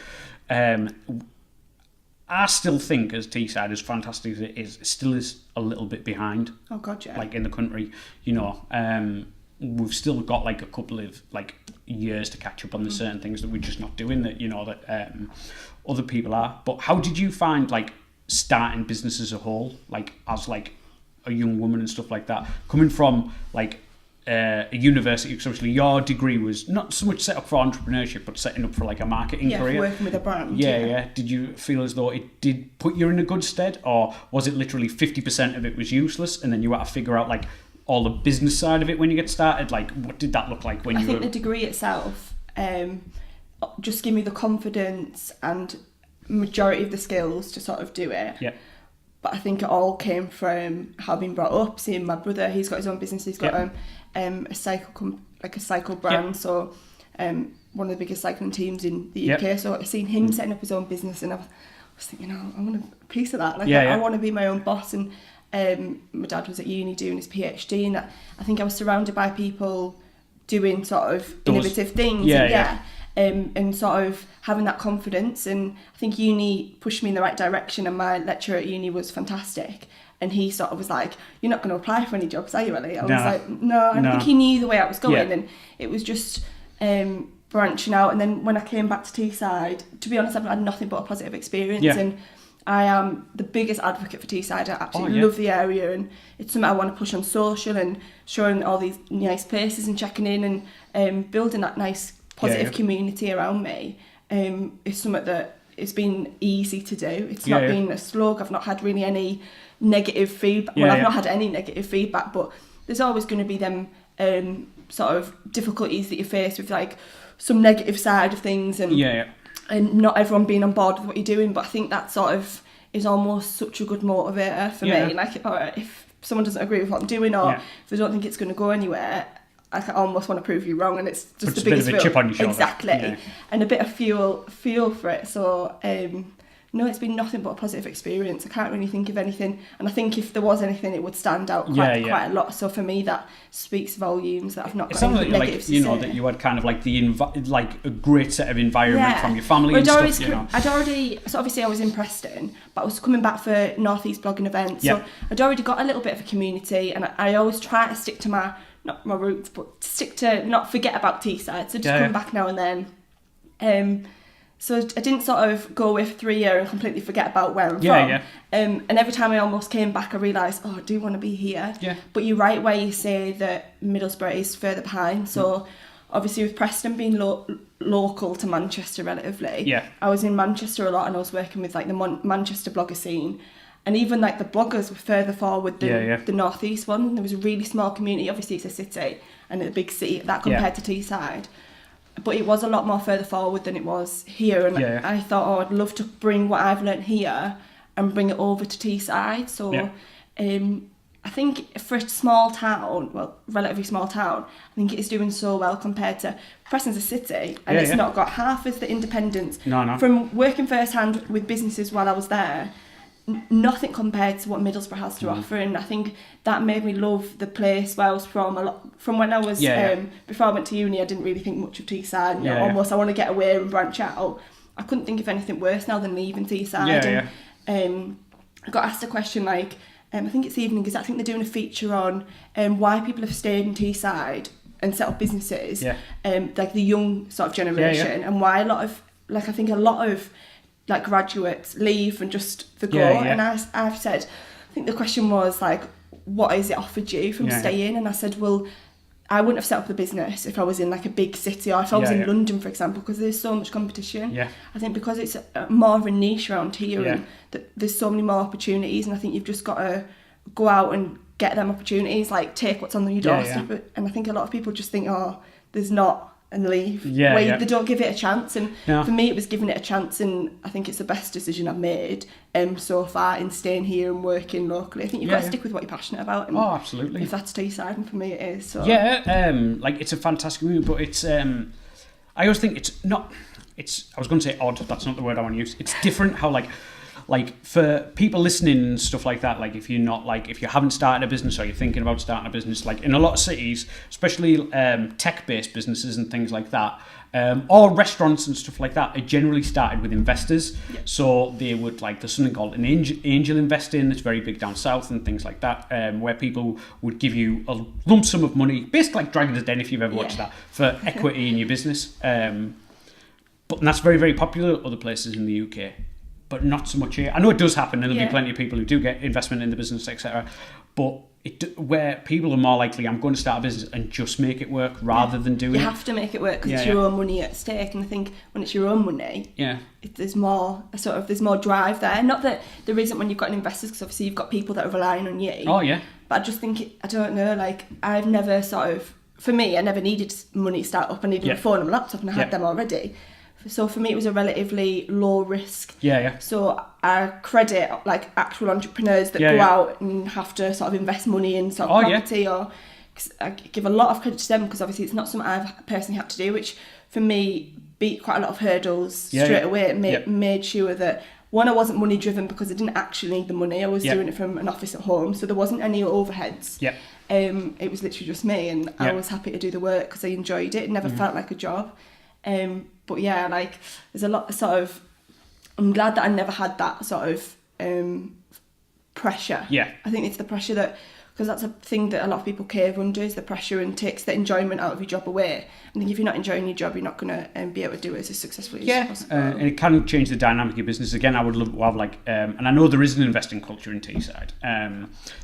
I still think as Teesside, as fantastic as it still is a little bit behind. Oh God, yeah. Like in the country, you know, we've still got like a couple of like years to catch up on the certain things that we're just not doing that, you know, that other people are. But how did you find like starting business as a whole, like as like a young woman and stuff like that, coming from like a university? Because obviously your degree was not so much set up for entrepreneurship but setting up for like a marketing career, working with a brand. Did you feel as though it did put you in a good stead, or was it literally 50% of it was useless and then you had to figure out like all the business side of it when you get started? Like what did that look like when I think the degree itself just gave me the confidence and majority of the skills to sort of do it. But I think it all came from how I've been brought up, seeing my brother. He's got his own business. He's got a cycle brand. So one of the biggest cycling teams in the UK. So I've seen him setting up his own business, and I was thinking, I want a piece of that. Like I want to be my own boss. And my dad was at uni doing his PhD, and I think I was surrounded by people doing sort of innovative things. And sort of having that confidence, and I think uni pushed me in the right direction, and my lecturer at uni was fantastic, and he sort of was like, you're not going to apply for any jobs, are you, Ellie? I was like, no. I think he knew the way I was going, and it was just branching out. And then when I came back to Teesside, to be honest, I've had nothing but a positive experience, and I am the biggest advocate for Teesside. I absolutely love the area, and it's something I want to push on social and showing all these nice places and checking in and building that nice positive community around me. Is something that it's been easy to do. It's not been a slog. I've not had really any negative feedback. I've not had any negative feedback, but there's always going to be them sort of difficulties that you face with like some negative side of things and not everyone being on board with what you're doing. But I think that sort of is almost such a good motivator for me. Like, all right, if someone doesn't agree with what I'm doing, or if they don't think it's going to go anywhere, I almost want to prove you wrong, and it's just the biggest bit of a chip on your shoulder. Exactly, and a bit of fuel for it. So no, it's been nothing but a positive experience. I can't really think of anything, and I think if there was anything, it would stand out quite a lot. So for me, that speaks volumes that I've not got anything negative to say. That you had kind of like like a great set of environment from your family and stuff. I'd already, so obviously I was in Preston, but I was coming back for North East blogging events, so I'd already got a little bit of a community, and I always try to stick to not my roots, but stick to not forget about Teesside. So just come back now and then. So I didn't sort of go away for 3 years and completely forget about where I'm from. And every time I almost came back, I realised, I do want to be here. But you're right where you say that Middlesbrough is further behind. So obviously with Preston being local to Manchester relatively, I was in Manchester a lot, and I was working with like the Manchester blogger scene. And even like the bloggers were further forward than the North East one. There was a really small community. Obviously it's a city and a big city that compared to Teesside. But it was a lot more further forward than it was here, and I thought, I'd love to bring what I've learnt here and bring it over to Teesside. So I think for a small town, relatively small town, I think it is doing so well compared to Preston's a city, and it's not got half as the independence. No. From working firsthand with businesses while I was there, nothing compared to what Middlesbrough has to offer, and I think that made me love the place where I was from a lot. From when I was before I went to uni, I didn't really think much of Teesside. Almost I want to get away and branch out. I couldn't think of anything worse now than leaving Teesside. I got asked a question like, I think it's Evening Gazette, I think they're doing a feature on why people have stayed in Teesside and set up businesses, like the young sort of generation, and why a lot of like graduates leave and just the go. And I've said, I think the question was like, what has it offered you from staying? And I said, well, I wouldn't have set up the business if I was in like a big city, or if I was in London, for example, because there's so much competition. I think because it's more of a niche around here, and that there's so many more opportunities, and I think you've just got to go out and get them opportunities, like take what's on your doorstep. And I think a lot of people just think, there's not, and leave. They don't give it a chance, and for me it was giving it a chance, and I think it's the best decision I've made so far in staying here and working locally. I think you've got to stick with what you're passionate about, and absolutely, if that's Teesside, and for me it is. So like it's a fantastic movie, but it's I always think it's not, I was going to say odd, that's not the word I want to use. It's different how like for people listening and stuff like that, like if you haven't started a business, or you're thinking about starting a business, like in a lot of cities, especially tech-based businesses and things like that, or restaurants and stuff like that, are generally started with investors. So they would there's something called an angel investing that's very big down south and things like that, where people would give you a lump sum of money, basically like Dragon's Den, if you've ever watched that, for equity in your business. But that's very, very popular at other places in the UK. But not so much here. I know it does happen, and there'll be plenty of people who do get investment in the business, etc. But where people are more likely, I'm going to start a business and just make it work rather than doing it. You have to make it work because it's your own money at stake, and I think when it's your own money, there's more drive there. Not that there isn't when you've got investors, because obviously you've got people that are relying on you. But I just think I don't know. Like I've never for me, I never needed money to start up. I needed a phone and a laptop, and I had them already. So for me, it was a relatively low risk. So I credit like actual entrepreneurs that go out and have to sort of invest money in sort of property, or I give a lot of credit to them, because obviously it's not something I've personally had to do, which for me beat quite a lot of hurdles straight away. It made sure that, one, I wasn't money driven because I didn't actually need the money. I was doing it from an office at home, so there wasn't any overheads. It was literally just me, and I was happy to do the work because I enjoyed it. It never felt like a job. But like there's a lot of I'm glad that I never had that sort of pressure. Yeah. I think it's the pressure that, because that's a thing that a lot of people cave under, is the pressure, and takes the enjoyment out of your job away. I think if you're not enjoying your job, you're not going to be able to do it as successfully as possible. And it can change the dynamic of your business. Again, I would love to have like, and I know there is an investing culture in Teesside.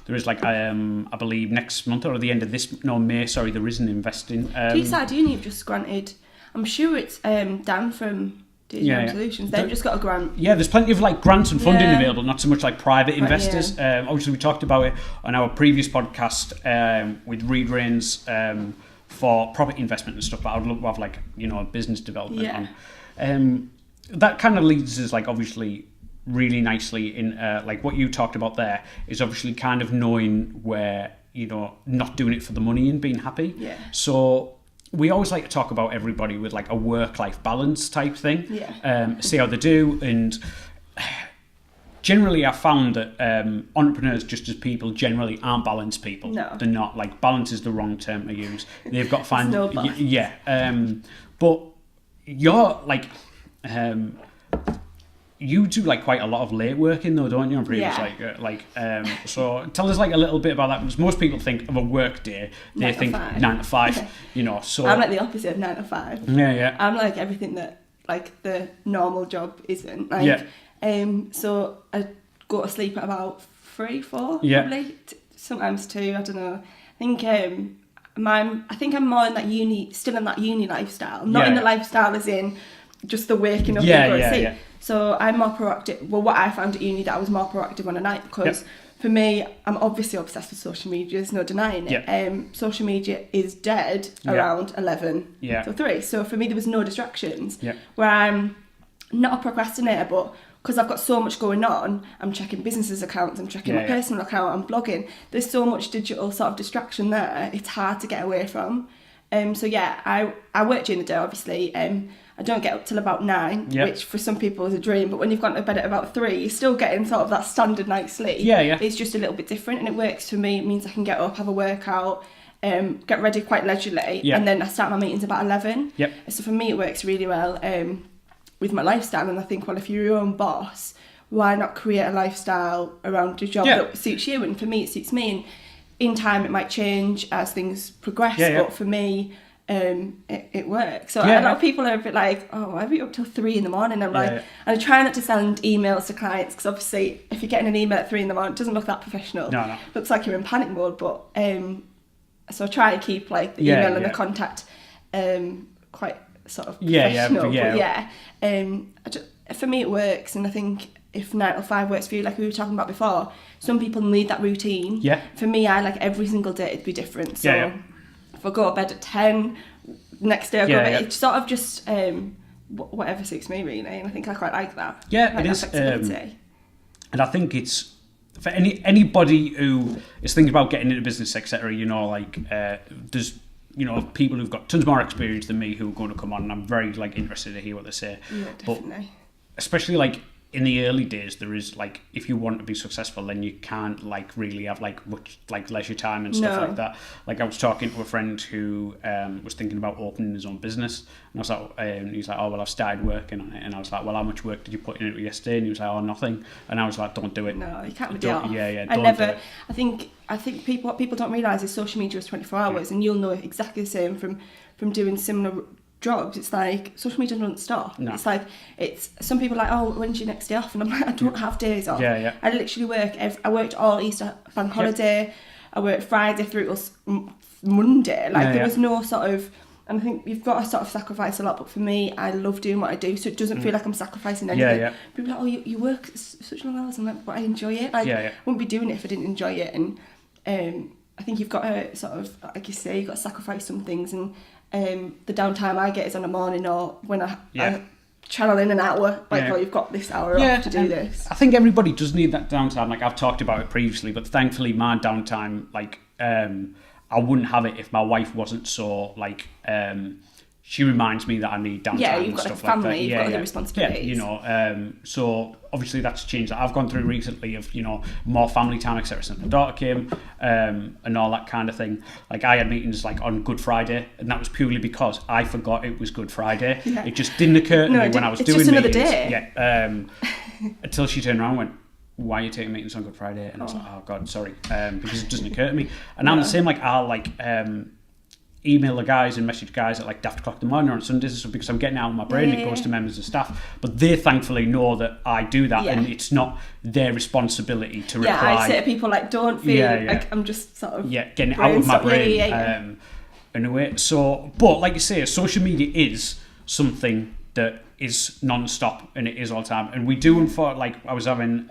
There is like, I believe next month or at the end of May, there is an investing. Teesside Uni have just granted, I'm sure it's Dan from Solutions. They've just got a grant. Yeah, there's plenty of like grants and funding available, not so much like private investors. Obviously, we talked about it on our previous podcast with Reed Rains for property investment and stuff. But I'd love to have like business development on. That kind of leads us like obviously really nicely in like what you talked about there is obviously kind of knowing where not doing it for the money and being happy. Yeah. So we always like to talk about everybody with like a work-life balance type thing. Yeah. See how they do, and generally I found that entrepreneurs, just as people, generally aren't balanced people. No. They're not. Like, balance is the wrong term to use. They've got to find... no balance. But you're like... you do like quite a lot of late working though, don't you? On previous, so tell us like a little bit about that, because most people think of a work day, they think 9 to 5. So I'm like the opposite of 9 to 5. Yeah. I'm like everything that like the normal job isn't. So I go to sleep at about 3, 4, probably. Sometimes 2. I don't know. I think I'm more in that still in that uni lifestyle. I'm not in the lifestyle as in just the waking up and going to sleep. So I'm more proactive. Well, what I found at uni, that I was more proactive on a night, because for me, I'm obviously obsessed with social media. There's no denying it. Social media is dead around 11 till 3. So for me, there was no distractions. Where I'm not a procrastinator, but because I've got so much going on, I'm checking businesses' accounts, I'm checking my personal account, I'm blogging. There's so much digital sort of distraction there. It's hard to get away from. I work during the day, obviously. I don't get up till about 9, which for some people is a dream, but when you've gone to bed at about 3, you're still getting sort of that standard night's sleep. It's just a little bit different, and it works for me. It means I can get up, have a workout, get ready quite leisurely, and then I start my meetings about 11. So for me, it works really well with my lifestyle, and I think, well, if you're your own boss, why not create a lifestyle around your job that suits you? And for me, it suits me, and in time it might change as things progress, but for me, it works. So a lot of people are a bit like, oh, why are you up till 3 in the morning? I'm like, and I try not to send emails to clients, because obviously if you're getting an email at 3 in the morning, it doesn't look that professional. No. It looks like you're in panic mode. But so I try to keep like the email and the contact quite sort of professional. For me it works, and I think if 9 to 5 works for you, like we were talking about before, some people need that routine. For me, I like every single day it'd be different. So if I go to bed at 10, next day I go to bed. It's sort of just whatever suits me, really, and I think I quite like that. It is. And I think it's for anybody who is thinking about getting into business, etc. There's people who've got tons more experience than me who are going to come on, and I'm very like interested to hear what they say. Definitely. But especially like in the early days, there is like, if you want to be successful, then you can't like really have like much like leisure time and stuff like that. Like I was talking to a friend who was thinking about opening his own business, and I was like, and he's like, oh well, I've started working on it, and I was like, well, how much work did you put into it yesterday? And he was like, oh, nothing. And I was like, don't do it. No, you can't be off. Don't do it. I think what people don't realise is social media is 24 hours, and you'll know exactly the same from doing similar jobs. It's like social media doesn't stop. It's like, it's some people are like, oh, when's your next day off? And I'm like, I don't have days off. I literally work I worked all Easter bank holiday. I worked Friday through till Monday. There was no sort of, and I think you've got to sort of sacrifice a lot, but for me, I love doing what I do, so it doesn't feel like I'm sacrificing anything. People are like, oh, you work such long hours. I'm like, but I enjoy it. I wouldn't be doing it if I didn't enjoy it. And I think you've got to sort of, like you say, you've got to sacrifice some things, and the downtime I get is on a morning, or when I channel in an hour, oh, you've got this hour off to do this. I think everybody does need that downtime. Like I've talked about it previously, but thankfully my downtime, like I wouldn't have it if my wife wasn't so like she reminds me that I need downtime you've and got stuff a family, like that. You've got other responsibilities. So obviously that's changed. I've gone through recently of more family time, etc. Since my daughter came, and all that kind of thing. Like I had meetings like on Good Friday, and that was purely because I forgot it was Good Friday. It just didn't occur to me when I was doing meetings. It's just another day. Until she turned around and went, why are you taking meetings on Good Friday? And I was like, oh God, sorry, because it doesn't occur to me. And I'm the same, like I'll like email the guys and message guys at like daft o'clock in the morning or on Sundays and stuff because I'm getting it out of my brain. It goes to members of staff, but they thankfully know that I do that, and it's not their responsibility to reply. Yeah, I say to people like, don't feel like I'm just sort of getting it out of my brain. In a way. So, but like you say, social media is something that is non-stop and it is all the time. And we do, like I was having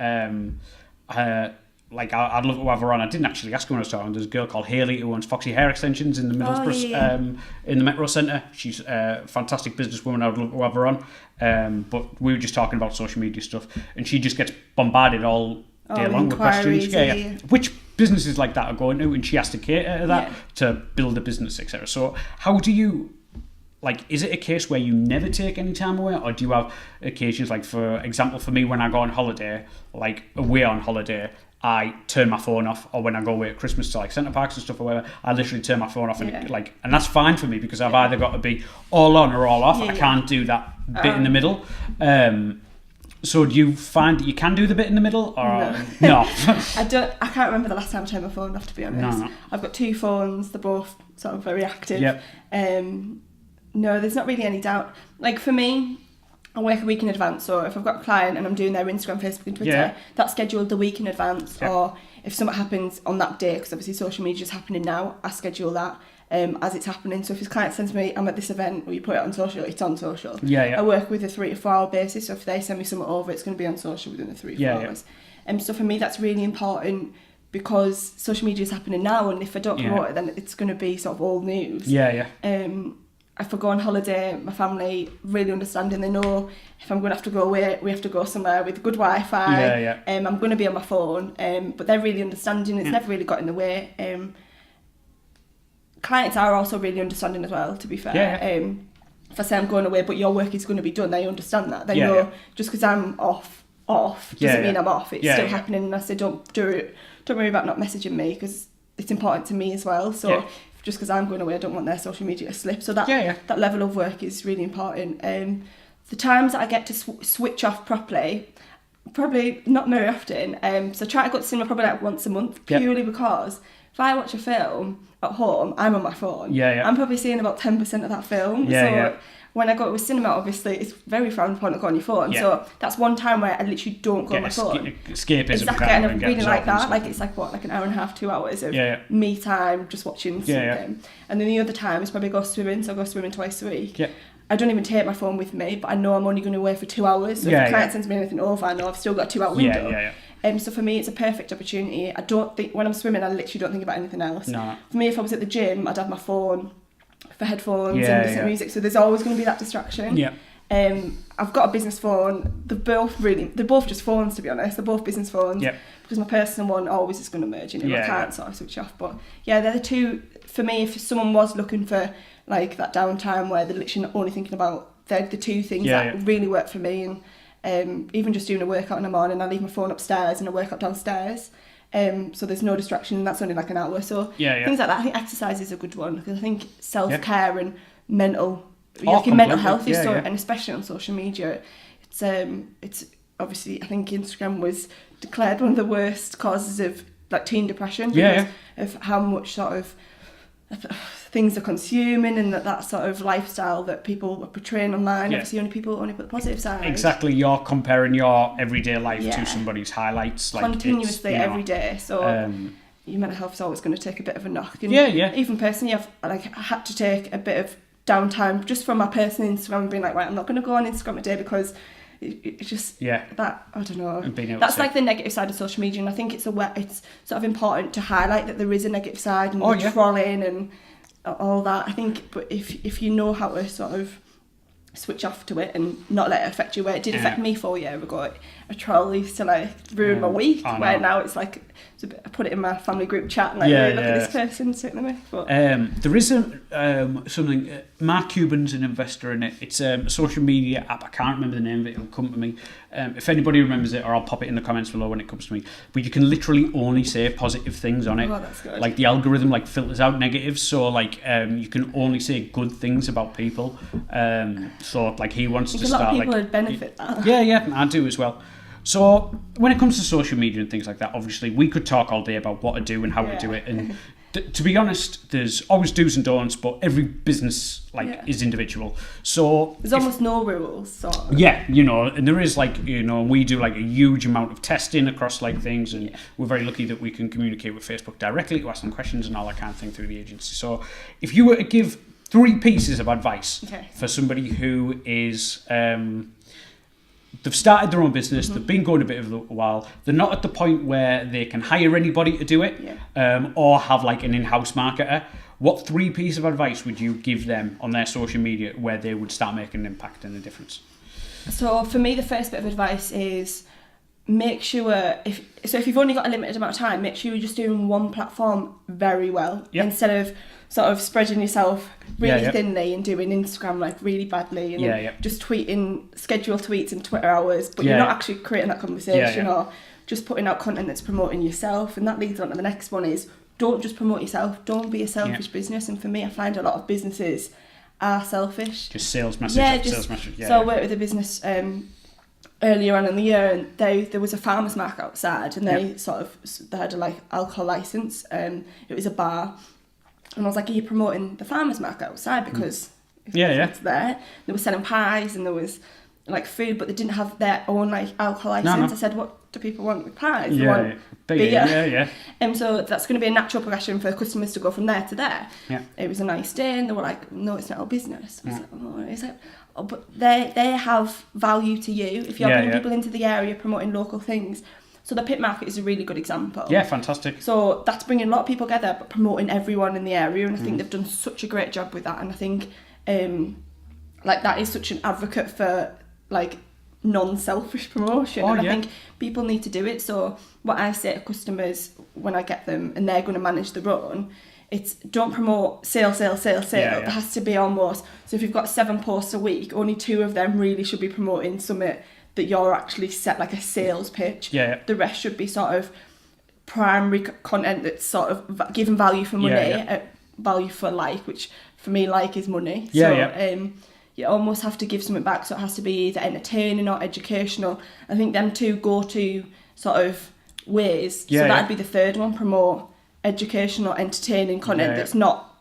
like I'd love to have her on. I didn't actually ask her when I was talking. There's a girl called Haley who owns Foxy Hair Extensions in the Middlesbrough, in the Metro Centre. She's a fantastic businesswoman. I would love to have her on. But we were just talking about social media stuff, and she just gets bombarded all day long with questions. Which businesses like that are going to, and she has to cater to that to build a business, etc. So how do you, like, is it a case where you never take any time away, or do you have occasions, like for example, for me when I go on holiday, like away on holiday, I turn my phone off, or when I go away at Christmas to like centre parks and stuff or whatever, I literally turn my phone off, and and that's fine for me because I've either got to be all on or all off. I can't do that bit in the middle. So do you find that you can do the bit in the middle, or no? I can't remember the last time I turned my phone off, to be honest. No. I've got 2 phones, they're both sort of very active. No, there's not really any doubt. Like for me, I work a week in advance, so if I've got a client and I'm doing their Instagram, Facebook and Twitter, that's scheduled the week in advance. Or if something happens on that day, because obviously social media is happening now, I schedule that as it's happening. So if his client sends me, I'm at this event, or you put it on social, it's on social. I work with a 3 to 4 hour basis, so if they send me something over, it's going to be on social within the 3 to 4 hours. So for me, that's really important because social media is happening now, and if I don't promote it, then it's going to be sort of old news. If I go on holiday, my family really understanding. They know if I'm going to have to go away, we have to go somewhere with good Wi-Fi. I'm going to be on my phone, but they're really understanding. It's never really got in the way. Clients are also really understanding as well, to be fair. If I say I'm going away, but your work is going to be done, they understand that. They know just because I'm off doesn't mean I'm off. It's still happening, and I say don't worry about not messaging me because it's important to me as well. So. Just because I'm going away, I don't want their social media to slip. So that level of work is really important. The times that I get to switch off properly, probably not very often. So I try to go to cinema probably like once a month, purely because if I watch a film at home, I'm on my phone. I'm probably seeing about 10% of that film. When I go to a cinema, obviously, it's very frowned upon to go on your phone. So that's one time where I literally don't go on my phone. Escapism. Exactly, and I really like that. Like it's like like an hour and a half, 2 hours of me time, just watching something. And then the other time is probably go swimming. So I go swimming twice a week. I don't even take my phone with me, but I know I'm only going to away for 2 hours. So if a client sends me anything over, I know I've still got a 2 hour window. So for me, it's a perfect opportunity. I don't think when I'm swimming, I literally don't think about anything else. No. For me, if I was at the gym, I'd have my phone for headphones and listen to music, so there's always going to be that distraction. I've got a business phone. They're both just phones, to be honest. They're both business phones because my personal one always is going to merge in it. I can't sort of switch off, but they're the two for me. If someone was looking for like that downtime where they're literally only thinking about, they're the 2 things that really work for me. And even just doing a workout in the morning, I leave my phone upstairs and I work up downstairs. So there's no distraction, and that's only like an hour. So things like that. I think exercise is a good one because I think self-care and mental health is and especially on social media, it's obviously, I think Instagram was declared one of the worst causes of like teen depression because of how much sort of things they're consuming and that sort of lifestyle that people are portraying online. Obviously people only put the positive side. Exactly, you're comparing your everyday life to somebody's highlights, like continuously every day. So your mental health is always going to take a bit of a knock. And even personally, I had to take a bit of downtime just from my personal Instagram and being like, right, I'm not going to go on Instagram today because it's just that, I don't know, that's like the negative side of social media. And I think it's sort of important to highlight that there is a negative side and the trolling and all that. I think, but if you know how to sort of switch off to it and not let it affect you, where it did affect me 4 years ago, a troll used to like ruin my week, where now it's like I put it in my family group chat and like look at this person sitting there. But there is something, Mark Cuban's an investor in it. It's a social media app. I can't remember the name of it. It'll come to me. If anybody remembers it, or I'll pop it in the comments below when it comes to me. But you can literally only say positive things on it. Oh, that's good. Like the algorithm like filters out negatives, so like you can only say good things about people. So like he wants to start. A lot of people like, would benefit that. Yeah, I do as well. So when it comes to social media and things like that, obviously we could talk all day about what to do and how to do it. And to be honest, there's always do's and don'ts, but every business is individual. So there's almost no rules. Sort of. Yeah, and there is we do a huge amount of testing across things, and we're very lucky that we can communicate with Facebook directly to ask them questions and all that kind of thing through the agency. So if you were to give 3 pieces of advice for somebody who is they've started their own business, they've been going a bit of a while, they're not at the point where they can hire anybody to do it, or have an in-house marketer, what 3 pieces of advice would you give them on their social media where they would start making an impact and a difference? So for me, the first bit of advice is make sure, if you've only got a limited amount of time, make sure you're just doing one platform very well, instead of sort of spreading yourself really thinly and doing Instagram really badly and then just tweeting, schedule tweets and Twitter hours, but you're not actually creating that conversation or just putting out content that's promoting yourself. And that leads on to the next one is, don't just promote yourself, don't be a selfish business. And for me, I find a lot of businesses are selfish. Just sales message, sales message. So I worked with a business earlier on in the year, and there was a farmer's market outside, and they they had a alcohol license. It was a bar. And I was like, are you promoting the farmer's market outside? Because it's there. They were selling pies and there was food, but they didn't have their own alcohol license. I said, what do people want with pies? They want beer. And so that's going to be a natural progression for customers to go from there to there. Yeah. It was a nice day and they were like, no, it's not our business. I was like, oh, is it? Oh, but they have value to you. If you're bringing people into the area, promoting local things. So the pit market is a really good example. Yeah, fantastic. So that's bringing a lot of people together, but promoting everyone in the area. And I think they've done such a great job with that. And I think that is such an advocate for non-selfish promotion. I think people need to do it. So what I say to customers when I get them and they're going to manage the run, it's don't promote sale. It has to be almost, so if you've got 7 posts a week, only 2 of them really should be promoting something that you're actually set a sales pitch. The rest should be sort of primary content that's sort of giving value for money, value for which for me is money. You almost have to give something back, so it has to be either entertaining or educational. I think them 2 go to sort of ways. So that'd be the third one, promote educational, entertaining content that's not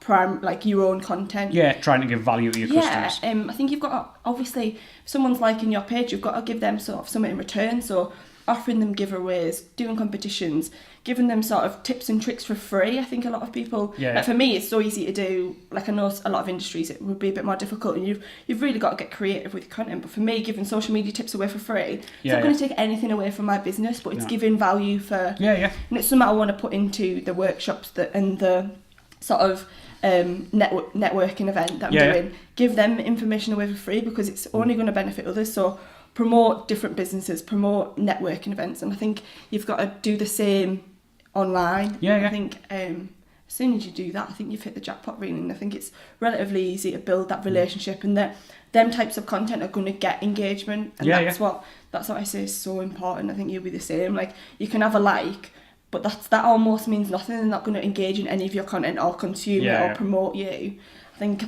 your own content. Trying to give value to your customers. I think you've got to, obviously, if someone's liking your page, you've got to give them sort of something in return. So offering them giveaways, doing competitions, giving them sort of tips and tricks for free. I think a lot of people, for me, it's so easy to do. I know a lot of industries it would be a bit more difficult, and you've really got to get creative with your content. But for me, giving social media tips away for free, it's not going to take anything away from my business, but it's giving value for. And it's something I want to put into the workshops and the sort of networking event that I'm doing. Give them information away for free because it's only going to benefit others. So promote different businesses, promote networking events, and I think you've got to do the same online. I think as soon as you do that, I think you've hit the jackpot really, and I think it's relatively easy to build that relationship, and that them types of content are going to get engagement, and that's what I say is so important. I think you'll be the same. You can have a but that almost means nothing. They're not going to engage in any of your content or consume it or promote you. I think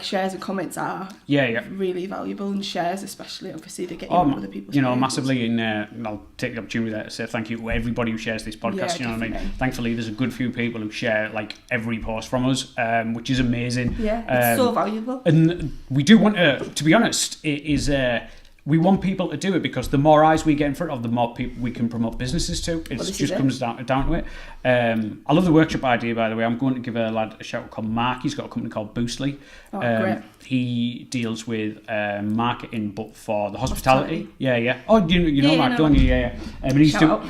shares and comments are really valuable, and shares especially, obviously they get you on other people's pages. Massively, and I'll take the opportunity there to say thank you to everybody who shares this podcast. You know what I mean? Thankfully there's a good few people who share every post from us, which is amazing. It's so valuable, and we do want to be honest, it is we want people to do it because the more eyes we get in front of, the more people we can promote businesses to. It just comes down to it. I love the workshop idea, by the way. I'm going to give a lad a shout out called Mark. He's got a company called Boostly. Great. He deals with marketing, but for the hospitality. Oh, you know Mark, don't you? And he's shout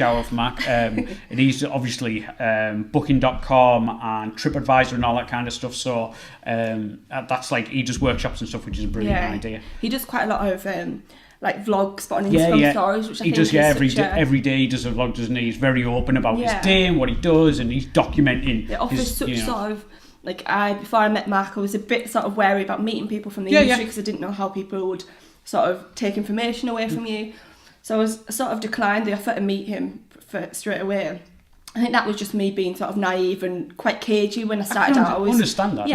out for Mark. And he's obviously Booking.com and TripAdvisor and all that kind of stuff. So that's he does workshops and stuff, which is a brilliant idea. He does quite a lot of vlogs, but on Instagram stories, which I think does. Every day he does a vlog, doesn't he? He's very open about his day and what he does, and he's documenting. It offers such sort of before I met Mark, I was a bit sort of wary about meeting people from the industry because I didn't know how people would sort of take information away from you. So I sort of declined the offer to meet him straight away. I think that was just me being sort of naive and quite cagey when I started out. I understand that.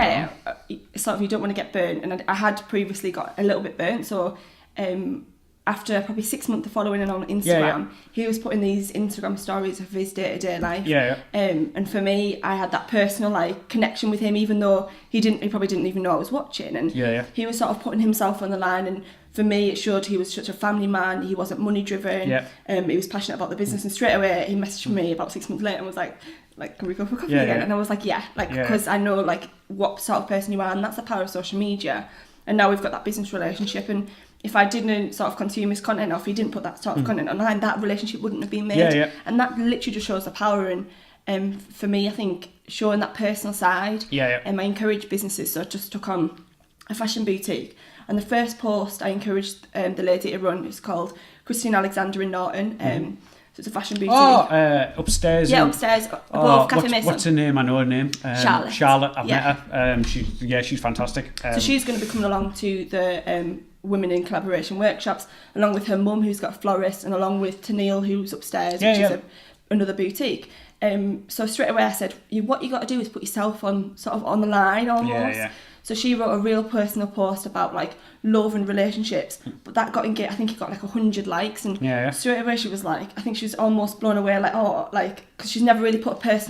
Sort of you don't want to get burnt, and I had previously got a little bit burnt, so I after probably 6 months of following him on Instagram, he was putting these Instagram stories of his day-to-day life. And for me, I had that personal like connection with him, even though he probably didn't even know I was watching. And he was sort of putting himself on the line. And for me, it showed he was such a family man. He wasn't money driven. He was passionate about the business. And straight away, he messaged me about 6 months later and was like, can we go for coffee again? And I was like, because I know like what sort of person you are, and that's the power of social media. And now we've got that business relationship, and if I didn't sort of consume his content, or if he didn't put that sort of content online, that relationship wouldn't have been made. And that literally just shows the power. And for me, I think showing that personal side. And I encourage businesses. So I just took on a fashion boutique, and the first post I encouraged the lady to run is called Christine Alexander in Norton. So it's a fashion boutique. Upstairs. Upstairs above Cafe Mason. What's her name? I know her name. Charlotte. I've met her. She's fantastic. So she's going to be coming along to the Women in Collaboration workshops, along with her mum, who's got a florist, and along with Tennille, who's upstairs, which is another boutique. So straight away I said, what you got to do is put yourself on sort of on the line almost. So she wrote a real personal post about like love and relationships, but that got engaged. I think it got like 100 likes, and straight away she was like, I think she was almost blown away, because she's never really put it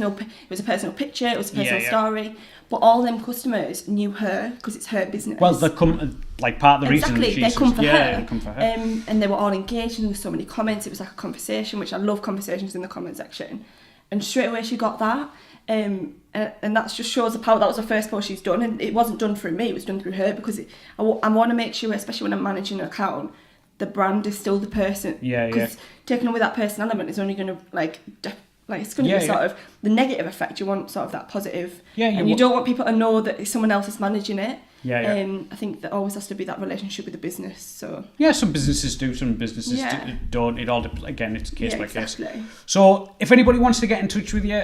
was a personal picture, it was a personal story, but all them customers knew her because it's her business. Well, they come like part of the reason they come for her. They come for her. And they were all engaged, and there were so many comments. It was like a conversation, which I love conversations in the comment section. And straight away she got that. And that just shows the power. That was the first post she's done, and it wasn't done through me, it was done through her, because I want to make sure, especially when I'm managing an account, the brand is still the person. Because taking away that person element is only going to it's going to be sort of the negative effect. You want sort of that positive, and you don't want people to know that someone else is managing it. I think there always has to be that relationship with the business. So some businesses do, some businesses don't. It all again, it's case by case. So if anybody wants to get in touch with you,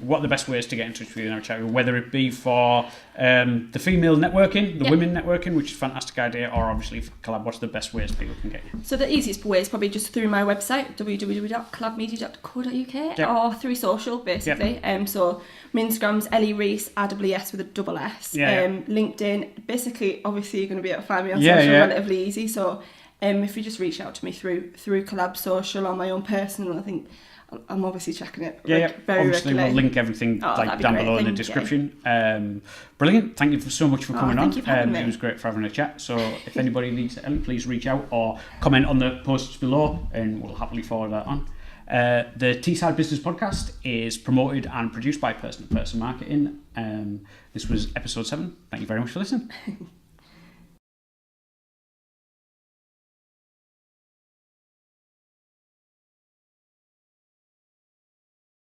what are the best ways to get in touch with you in our chat? Whether it be for the female networking, the women networking, which is a fantastic idea, or obviously for collab, what's the best ways people can get you? So the easiest way is probably just through my website, www.collabmedia.co.uk, or through social, basically. So my Instagram's Ellie Rees, RWS with a double S. LinkedIn. Basically, obviously, you're going to be able to find me on social relatively easy. So if you just reach out to me through Collab Social or my own personal, I think I'm obviously checking it very obviously regularly. We'll link everything down below in the description. Brilliant. Thank you so much for coming on. It was great for having a chat. So if anybody needs Ellie, please reach out or comment on the posts below, and we'll happily forward that on. The Teesside Business Podcast is promoted and produced by Person to Person Marketing. This was episode 7. Thank you very much for listening.